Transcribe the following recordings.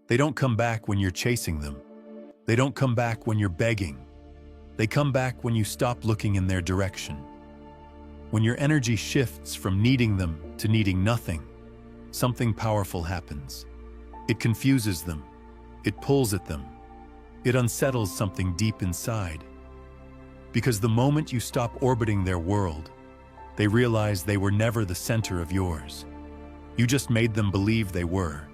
They don't come back when you're chasing them. They don't come back when you're begging. They come back when you stop looking in their direction. When your energy shifts from needing them to needing nothing, something powerful happens. It confuses them. It pulls at them. It unsettles something deep inside. Because the moment you stop orbiting their world, they realize they were never the center of yours. You just made them believe they were.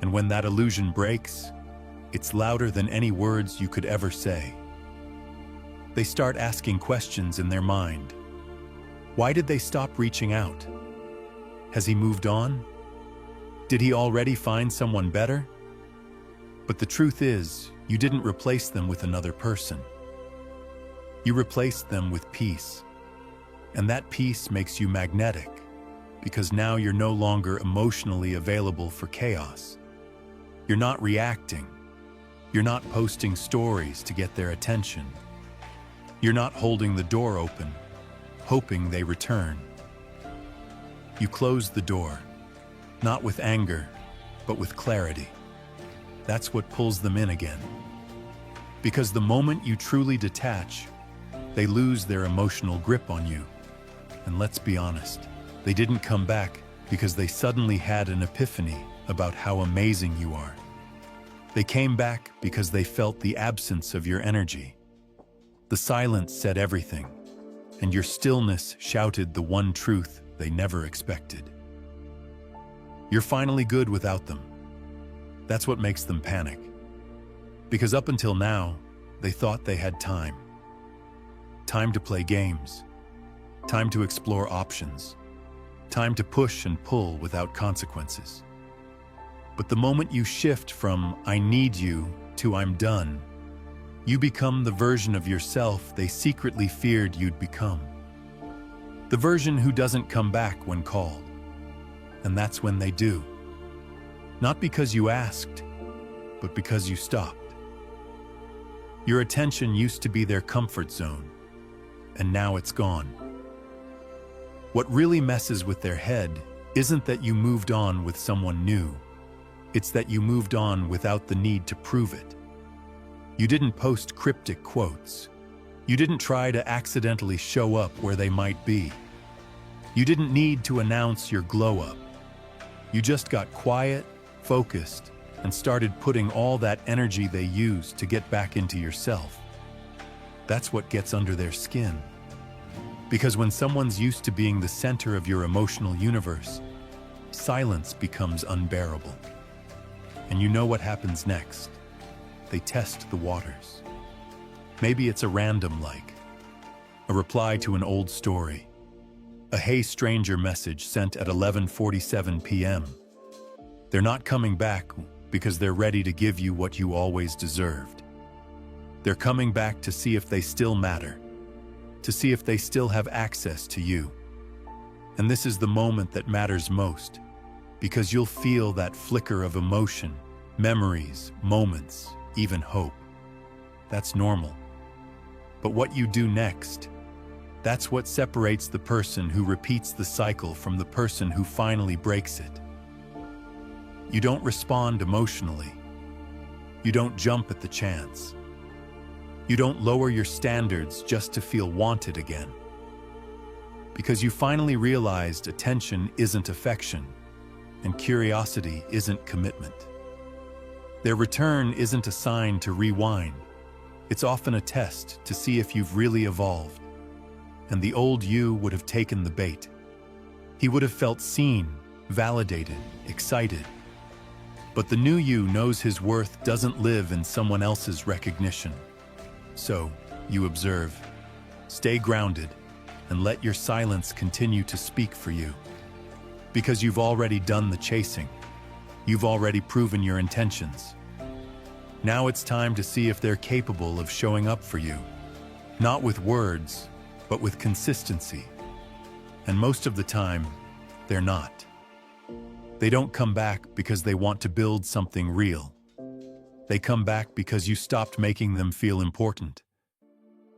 And when that illusion breaks, it's louder than any words you could ever say. They start asking questions in their mind. Why did they stop reaching out? Has he moved on? Did he already find someone better? But the truth is, you didn't replace them with another person. You replaced them with peace. And that peace makes you magnetic, because now you're no longer emotionally available for chaos. You're not reacting. You're not posting stories to get their attention. You're not holding the door open, hoping they return. You close the door, not with anger, but with clarity. That's what pulls them in again. Because the moment you truly detach, they lose their emotional grip on you. And let's be honest, they didn't come back because they suddenly had an epiphany about how amazing you are. They came back because they felt the absence of your energy. The silence said everything, and your stillness shouted the one truth they never expected. You're finally good without them. That's what makes them panic. Because up until now, they thought they had time. Time to play games. Time to explore options. Time to push and pull without consequences. But the moment you shift from "I need you" to "I'm done," you become the version of yourself they secretly feared you'd become. The version who doesn't come back when called. And that's when they do. Not because you asked, but because you stopped. Your attention used to be their comfort zone, and now it's gone. What really messes with their head isn't that you moved on with someone new. It's that you moved on without the need to prove it. You didn't post cryptic quotes. You didn't try to accidentally show up where they might be. You didn't need to announce your glow-up. You just got quiet, focused, and started putting all that energy they used to get back into yourself. That's what gets under their skin. Because when someone's used to being the center of your emotional universe, silence becomes unbearable. And you know what happens next. They test the waters. Maybe it's a random like, a reply to an old story, a "Hey stranger" message sent at 11:47 p.m. They're not coming back because they're ready to give you what you always deserved. They're coming back to see if they still matter, to see if they still have access to you. And this is the moment that matters most, because you'll feel that flicker of emotion, memories, moments, even hope. That's normal. But what you do next, that's what separates the person who repeats the cycle from the person who finally breaks it. You don't respond emotionally. You don't jump at the chance. You don't lower your standards just to feel wanted again. Because you finally realized attention isn't affection, and curiosity isn't commitment. Their return isn't a sign to rewind. It's often a test to see if you've really evolved. And the old you would have taken the bait. He would have felt seen, validated, excited. But the new you knows his worth doesn't live in someone else's recognition. So, you observe, stay grounded, and let your silence continue to speak for you. Because you've already done the chasing. You've already proven your intentions. Now it's time to see if they're capable of showing up for you. Not with words, but with consistency. And most of the time, they're not. They don't come back because they want to build something real. They come back because you stopped making them feel important.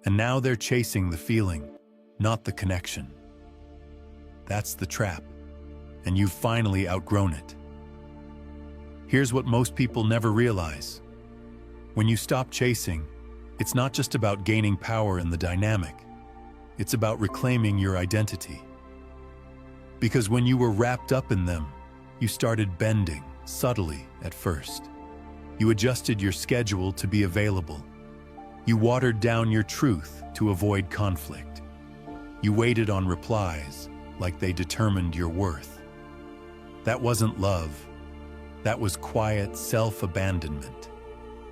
And now they're chasing the feeling, not the connection. That's the trap, and you've finally outgrown it. Here's what most people never realize. When you stop chasing, it's not just about gaining power in the dynamic. It's about reclaiming your identity. Because when you were wrapped up in them, you started bending, subtly at first. You adjusted your schedule to be available. You watered down your truth to avoid conflict. You waited on replies like they determined your worth. That wasn't love. That was quiet self-abandonment.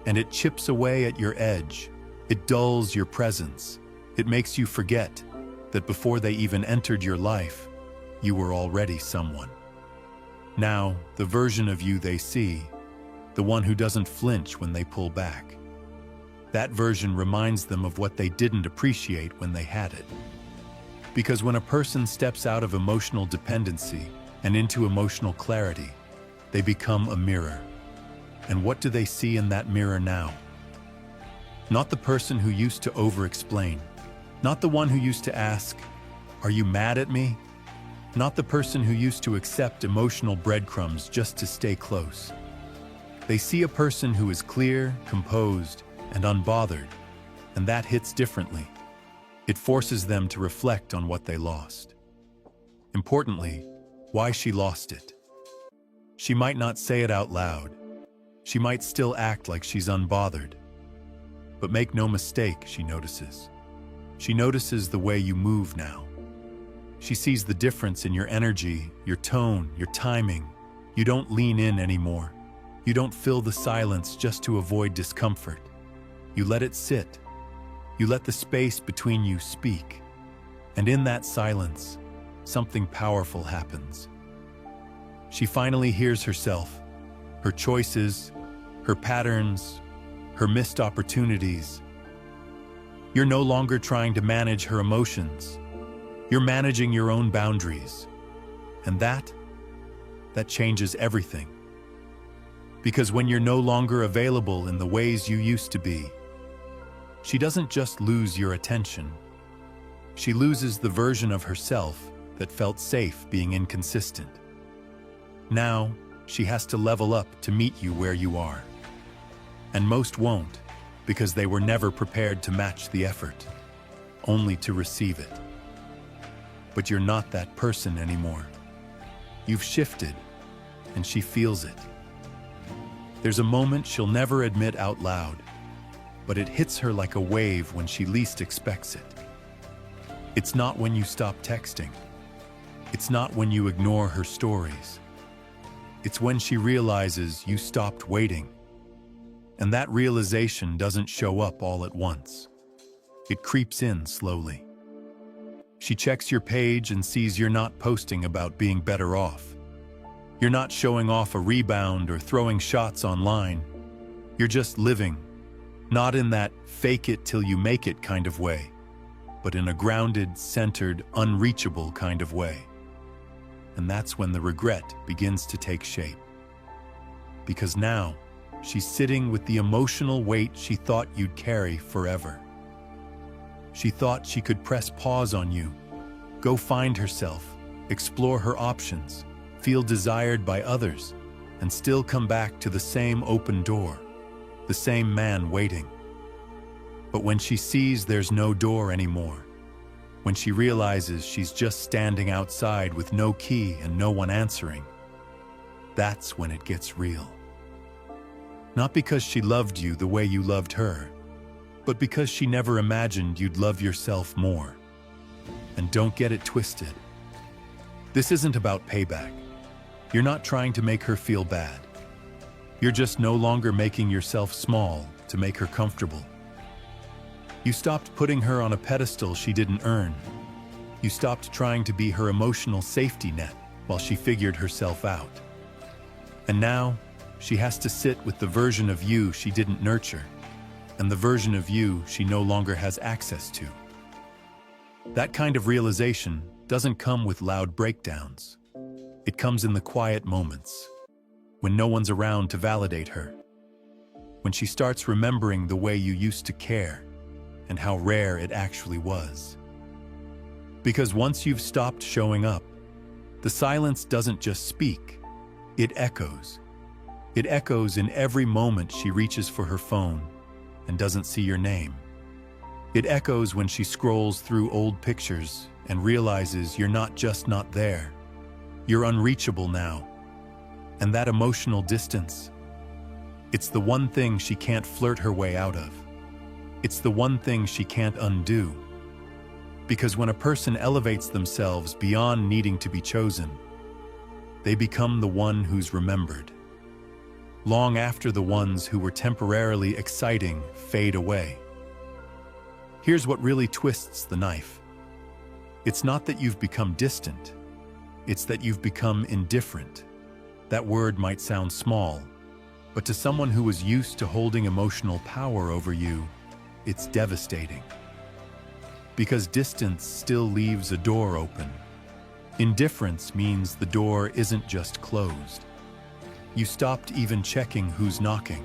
And it chips away at your edge. It dulls your presence. It makes you forget that before they even entered your life, you were already someone. Now, the version of you they see, the one who doesn't flinch when they pull back, that version reminds them of what they didn't appreciate when they had it. Because when a person steps out of emotional dependency and into emotional clarity, they become a mirror. And what do they see in that mirror now? Not the person who used to over-explain. Not the one who used to ask, "Are you mad at me?" Not the person who used to accept emotional breadcrumbs just to stay close. They see a person who is clear, composed, and unbothered, and that hits differently. It forces them to reflect on what they lost. Importantly, why she lost it. She might not say it out loud. She might still act like she's unbothered. But make no mistake, she notices. She notices the way you move now. She sees the difference in your energy, your tone, your timing. You don't lean in anymore. You don't fill the silence just to avoid discomfort. You let it sit. You let the space between you speak. And in that silence, something powerful happens. She finally hears herself, her choices, her patterns, her missed opportunities. You're no longer trying to manage her emotions. You're managing your own boundaries. And that changes everything. Because when you're no longer available in the ways you used to be, she doesn't just lose your attention. She loses the version of herself that felt safe being inconsistent. Now, she has to level up to meet you where you are. And most won't, because they were never prepared to match the effort, only to receive it. But you're not that person anymore. You've shifted, and she feels it. There's a moment she'll never admit out loud, but it hits her like a wave when she least expects it. It's not when you stop texting. It's not when you ignore her stories. It's when she realizes you stopped waiting. And that realization doesn't show up all at once. It creeps in slowly. She checks your page and sees you're not posting about being better off. You're not showing off a rebound or throwing shots online. You're just living, not in that fake it till you make it kind of way, but in a grounded, centered, unreachable kind of way. And that's when the regret begins to take shape. Because now, she's sitting with the emotional weight she thought you'd carry forever. She thought she could press pause on you, go find herself, explore her options, feel desired by others, and still come back to the same open door, the same man waiting. But when she sees there's no door anymore, when she realizes she's just standing outside with no key and no one answering, that's when it gets real. Not because she loved you the way you loved her, but because she never imagined you'd love yourself more. And don't get it twisted. This isn't about payback. You're not trying to make her feel bad. You're just no longer making yourself small to make her comfortable. You stopped putting her on a pedestal she didn't earn. You stopped trying to be her emotional safety net while she figured herself out. And now, she has to sit with the version of you she didn't nurture, and the version of you she no longer has access to. That kind of realization doesn't come with loud breakdowns. It comes in the quiet moments, when no one's around to validate her. When she starts remembering the way you used to care, and how rare it actually was. Because once you've stopped showing up, the silence doesn't just speak, it echoes. It echoes in every moment she reaches for her phone and doesn't see your name. It echoes when she scrolls through old pictures and realizes you're not just not there, you're unreachable now. And that emotional distance, it's the one thing she can't flirt her way out of. It's the one thing she can't undo. Because when a person elevates themselves beyond needing to be chosen, they become the one who's remembered. Long after the ones who were temporarily exciting fade away. Here's what really twists the knife. It's not that you've become distant. It's that you've become indifferent. That word might sound small, but to someone who was used to holding emotional power over you, it's devastating. Because distance still leaves a door open. Indifference means the door isn't just closed. You stopped even checking who's knocking,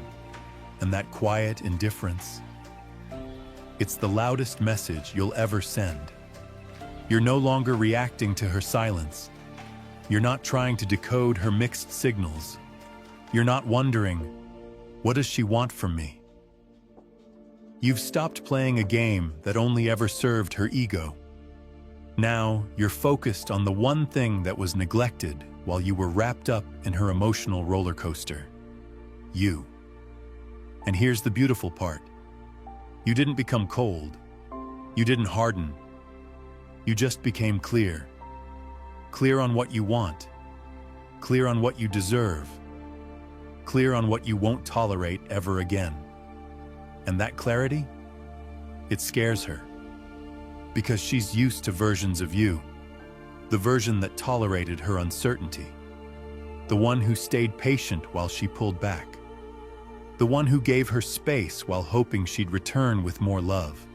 and that quiet indifference, it's the loudest message you'll ever send. You're no longer reacting to her silence. You're not trying to decode her mixed signals. You're not wondering, what does she want from me? You've stopped playing a game that only ever served her ego. Now, you're focused on the one thing that was neglected while you were wrapped up in her emotional roller coaster. You. And here's the beautiful part. You didn't become cold. You didn't harden. You just became clear. Clear on what you want. Clear on what you deserve. Clear on what you won't tolerate ever again. And that clarity? It scares her. Because she's used to versions of you. The version that tolerated her uncertainty. The one who stayed patient while she pulled back. The one who gave her space while hoping she'd return with more love.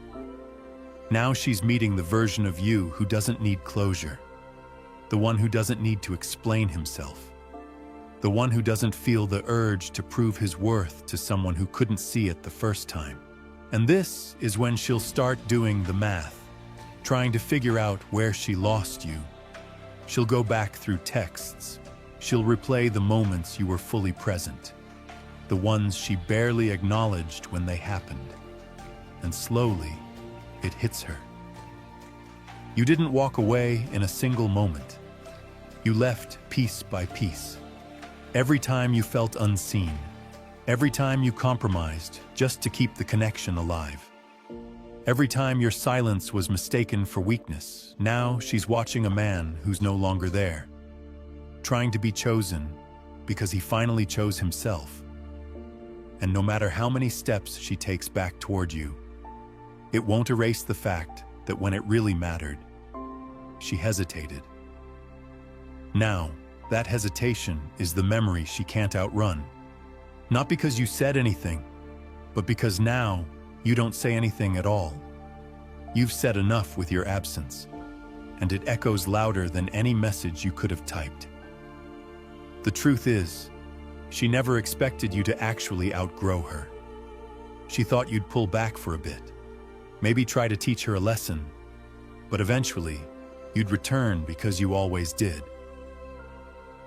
Now she's meeting the version of you who doesn't need closure. The one who doesn't need to explain himself. The one who doesn't feel the urge to prove his worth to someone who couldn't see it the first time. And this is when she'll start doing the math, trying to figure out where she lost you. She'll go back through texts. She'll replay the moments you were fully present, the ones she barely acknowledged when they happened. And slowly, it hits her. You didn't walk away in a single moment. You left piece by piece. Every time you felt unseen, every time you compromised just to keep the connection alive. Every time your silence was mistaken for weakness, now she's watching a man who's no longer there, trying to be chosen because he finally chose himself. And no matter how many steps she takes back toward you, it won't erase the fact that when it really mattered, she hesitated. Now, that hesitation is the memory she can't outrun. Not because you said anything, but because now you don't say anything at all. You've said enough with your absence, and it echoes louder than any message you could have typed. The truth is, she never expected you to actually outgrow her. She thought you'd pull back for a bit, maybe try to teach her a lesson, but eventually, you'd return because you always did.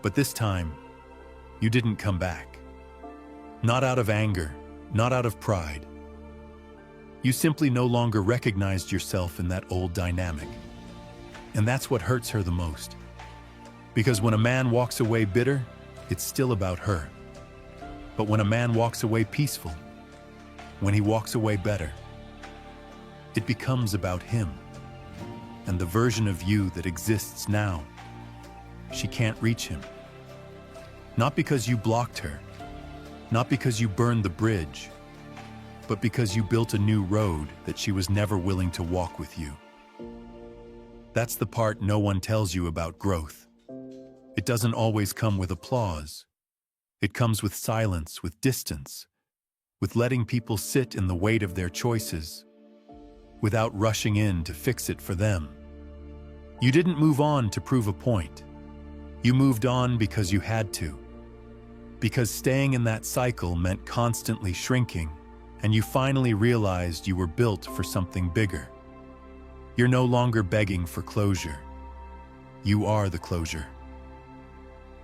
But this time, you didn't come back. Not out of anger, not out of pride. You simply no longer recognized yourself in that old dynamic. And that's what hurts her the most. Because when a man walks away bitter, it's still about her. But when a man walks away peaceful, when he walks away better, it becomes about him and the version of you that exists now. She can't reach him. Not because you blocked her, not because you burned the bridge, but because you built a new road that she was never willing to walk with you. That's the part no one tells you about growth. It doesn't always come with applause. It comes with silence, with distance, with letting people sit in the weight of their choices, without rushing in to fix it for them. You didn't move on to prove a point. You moved on because you had to. Because staying in that cycle meant constantly shrinking, and you finally realized you were built for something bigger. You're no longer begging for closure. You are the closure.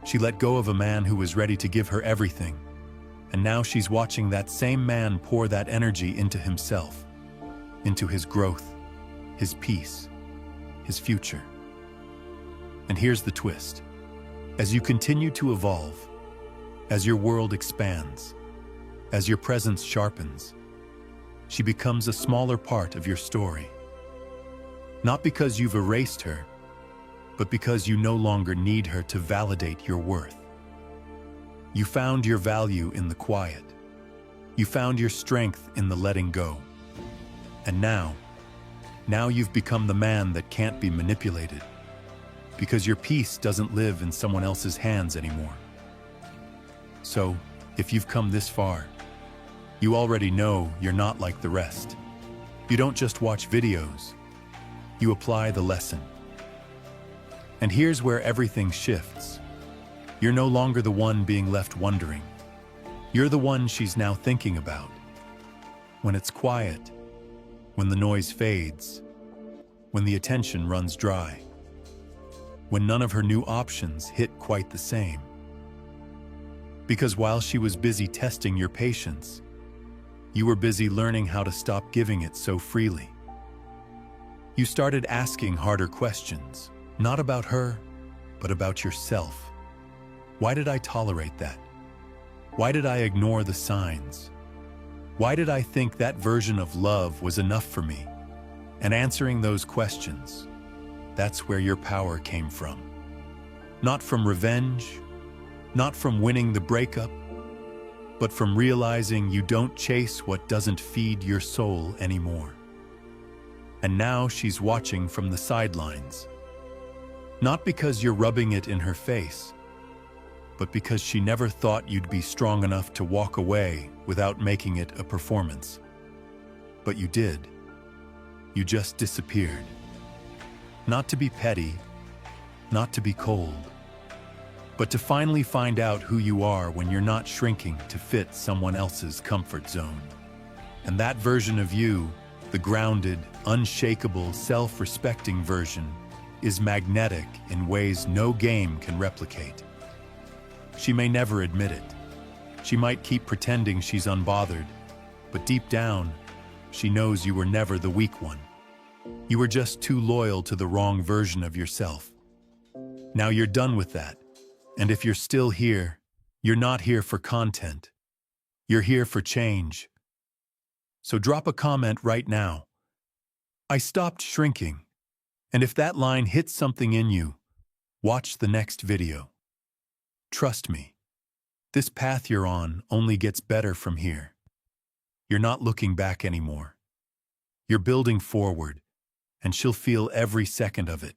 She let go of a man who was ready to give her everything, And now she's watching that same man pour that energy into himself, into his growth, his peace, his future. And here's the twist. As you continue to evolve, as your world expands, as your presence sharpens, she becomes a smaller part of your story. Not because you've erased her, but because you no longer need her to validate your worth. You found your value in the quiet. You found your strength in the letting go. And now you've become the man that can't be manipulated, because your peace doesn't live in someone else's hands anymore. So, if you've come this far, you already know you're not like the rest. You don't just watch videos, you apply the lesson. And here's where everything shifts. You're no longer the one being left wondering. You're the one she's now thinking about. When it's quiet, when the noise fades, when the attention runs dry, when none of her new options hit quite the same. Because while she was busy testing your patience, you were busy learning how to stop giving it so freely. You started asking harder questions, not about her, but about yourself. Why did I tolerate that? Why did I ignore the signs? Why did I think that version of love was enough for me? And answering those questions, that's where your power came from. Not from revenge, not from winning the breakup, but from realizing you don't chase what doesn't feed your soul anymore. And now she's watching from the sidelines. Not because you're rubbing it in her face, but because she never thought you'd be strong enough to walk away without making it a performance. But you did. You just disappeared. Not to be petty, not to be cold, but to finally find out who you are when you're not shrinking to fit someone else's comfort zone. And that version of you, the grounded, unshakable, self-respecting version, is magnetic in ways no game can replicate. She may never admit it. She might keep pretending she's unbothered, but deep down, she knows you were never the weak one. You were just too loyal to the wrong version of yourself. Now you're done with that. And if you're still here, you're not here for content. You're here for change. So drop a comment right now. I stopped shrinking. And if that line hits something in you, watch the next video. Trust me, this path you're on only gets better from here. You're not looking back anymore. You're building forward, and she'll feel every second of it.